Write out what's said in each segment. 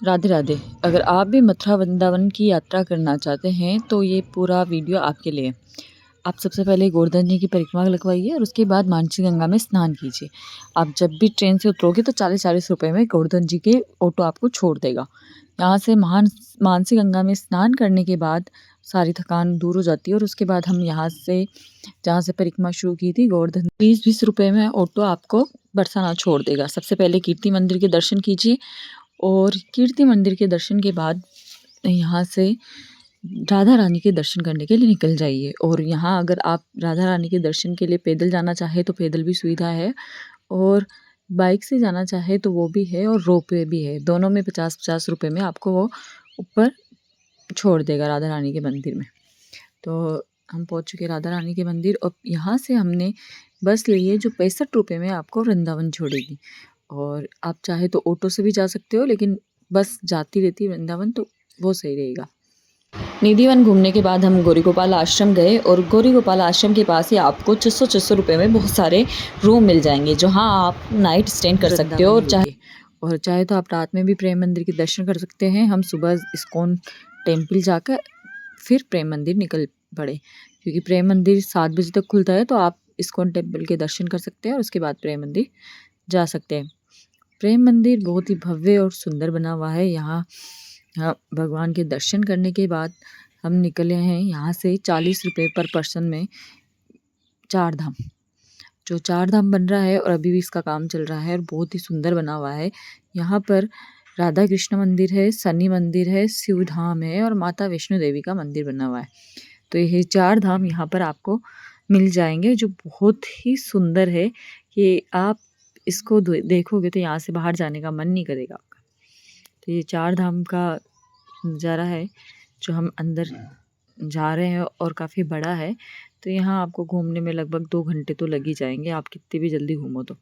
राधे राधे। अगर आप भी मथुरा वृंदावन की यात्रा करना चाहते हैं तो ये पूरा वीडियो आपके लिए। आप सबसे पहले गोवर्धन जी की परिक्रमा लगवाइए और उसके बाद मानसी गंगा में स्नान कीजिए। आप जब भी ट्रेन से उतरोगे तो 40-40 रुपये में गोवर्धन जी के ऑटो आपको छोड़ देगा। यहाँ से मानसी गंगा में स्नान करने के बाद सारी थकान दूर हो जाती है और उसके बाद हम यहाँ से जहाँ से परिक्रमा शुरू की थी गोवर्धन 20-20 रुपये में ऑटो आपको बरसाना छोड़ देगा। सबसे पहले कीर्ति मंदिर के दर्शन कीजिए और कीर्ति मंदिर के दर्शन के बाद यहाँ से राधा रानी के दर्शन करने के लिए निकल जाइए। और यहाँ अगर आप राधा रानी के दर्शन के लिए पैदल जाना चाहे तो पैदल भी सुविधा है और बाइक से जाना चाहे तो वो भी है और रोपवे भी है। दोनों में 50-50 रुपये में आपको वो ऊपर छोड़ देगा राधा रानी के मंदिर में। तो हम पहुँच चुके राधा रानी के मंदिर और यहाँ से हमने बस ली है जो 65 रुपये में आपको वृंदावन छोड़ेगी। और आप चाहे तो ऑटो से भी जा सकते हो, लेकिन बस जाती रहती है वृंदावन तो वो सही रहेगा। निधिवन घूमने के बाद हम गौरी गोपाल आश्रम गए और गौरी गोपाल आश्रम के पास ही आपको 600 रुपये में बहुत सारे रूम मिल जाएंगे जहाँ आप नाइट स्टे कर सकते हो। और चाहे तो आप रात में भी प्रेम मंदिर के दर्शन कर सकते हैं। हम सुबह इस्कॉन टेम्पल जाकर फिर प्रेम मंदिर निकल पड़े क्योंकि प्रेम मंदिर 7 बजे तक खुलता है, तो आप इस्कॉन टेम्पल के दर्शन कर सकते हैं और उसके बाद प्रेम मंदिर जा सकते हैं। प्रेम मंदिर बहुत ही भव्य और सुंदर बना हुआ है। यहाँ भगवान के दर्शन करने के बाद हम निकले हैं यहाँ से 40 रुपये पर पर्सन में चार धाम, जो 4 धाम बन रहा है और अभी भी इसका काम चल रहा है और बहुत ही सुंदर बना हुआ है। यहाँ पर राधा कृष्ण मंदिर है, शनि मंदिर है, शिव धाम है और माता वैष्णो देवी का मंदिर बना हुआ है। तो ये 4 धाम यहाँ पर आपको मिल जाएंगे जो बहुत ही सुंदर है कि आप इसको देखोगे तो यहाँ से बाहर जाने का मन नहीं करेगा आपका। तो ये 4 धाम का नज़ारा है जो हम अंदर जा रहे हैं और काफ़ी बड़ा है। तो यहाँ आपको घूमने में लगभग 2 घंटे तो लग ही जाएंगे, आप कितने भी जल्दी घूमो तो।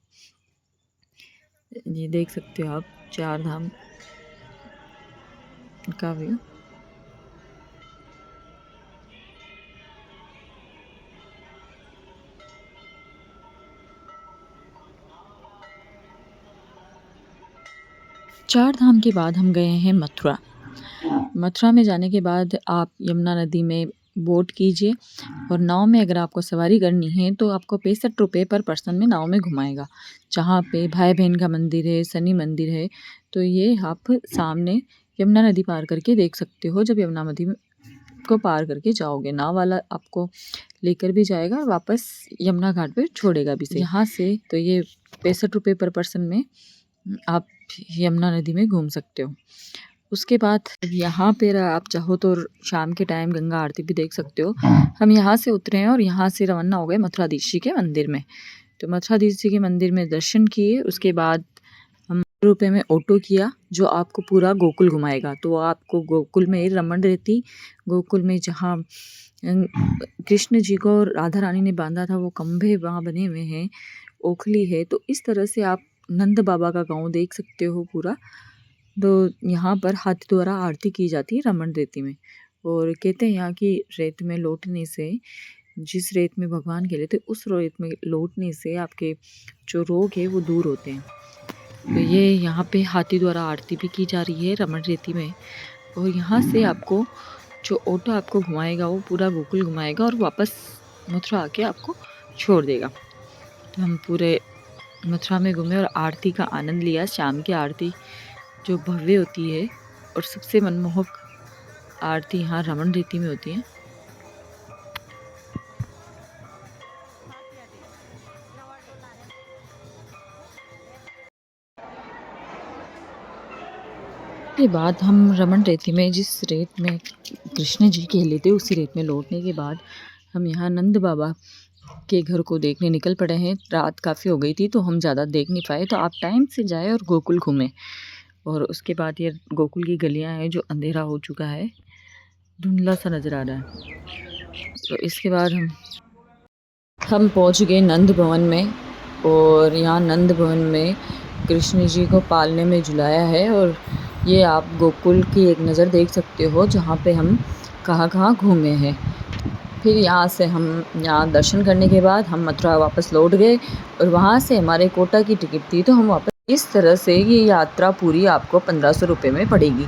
ये देख सकते हो आप 4 धाम का व्यू। चार धाम के बाद हम गए हैं मथुरा। मथुरा में जाने के बाद आप यमुना नदी में बोट कीजिए और नाव में अगर आपको सवारी करनी है तो आपको 65 रुपये पर पर्सन में नाव में घुमाएगा। जहाँ पे भाई बहन का मंदिर है, शनि मंदिर है, तो ये आप सामने यमुना नदी पार करके देख सकते हो। जब यमुना नदी को पार करके जाओगे नाव वाला आपको लेकर भी जाएगा और वापस यमुना घाट पे छोड़ेगा भी से। यहाँ से तो ये 65 रुपये पर पर्सन में आप यमुना नदी में घूम सकते हो। उसके बाद यहाँ पर आप चाहो तो शाम के टाइम गंगा आरती भी देख सकते हो। हम यहाँ से उतरे हैं और यहाँ से रवाना हो गए मथुराधीश जी के मंदिर में। तो मथुराधीश जी के मंदिर में दर्शन किए, उसके बाद हम रुपये में ऑटो किया जो आपको पूरा गोकुल घुमाएगा। तो आपको गोकुल में रमण रहती, गोकुल में जहाँ कृष्ण जी को राधा रानी ने बांधा था वो खंभे वहाँ बने हुए हैं, ओखली है। तो इस तरह से आप नंद बाबा का गांव देख सकते हो पूरा। तो यहाँ पर हाथी द्वारा आरती की जाती है रमण रेती में। और कहते हैं यहाँ की रेत में लौटने से, जिस रेत में भगवान खेले थे उस रेत में लौटने से आपके जो रोग है वो दूर होते हैं। तो ये यहाँ पे हाथी द्वारा आरती भी की जा रही है रमण रेती में। और यहाँ से आपको जो ऑटो आपको घुमाएगा वो पूरा गोकुल घुमाएगा और वापस मथुरा आके आपको छोड़ देगा। तो हम पूरे मथुरा में घूमे और आरती का आनंद लिया। शाम की आरती जो भव्य होती है और सबसे मनमोहक आरती यहाँ रमण रेती में होती है। के बाद हम रमण रेती में जिस रेत में कृष्ण जी खेले थे उसी रेत में लौटने के बाद हम यहाँ नंद बाबा के घर को देखने निकल पड़े हैं। रात काफ़ी हो गई थी तो हम ज़्यादा देख नहीं पाए, तो आप टाइम से जाए और गोकुल घूमें। और उसके बाद ये गोकुल की गलियां हैं जो अंधेरा हो चुका है, धुंधला सा नज़र आ रहा है। तो इसके बाद हम पहुंच गए नंद भवन में। और यहाँ नंद भवन में कृष्ण जी को पालने में झुलाया है और ये आप गोकुल की एक नज़र देख सकते हो जहाँ पे हम कहाँ कहाँ घूमे हैं। फिर यहाँ से हम यहाँ दर्शन करने के बाद हम मथुरा वापस लौट गए और वहाँ से हमारे कोटा की टिकट थी तो हम वापस इस तरह से ये यात्रा पूरी आपको 1500 रुपये में पड़ेगी।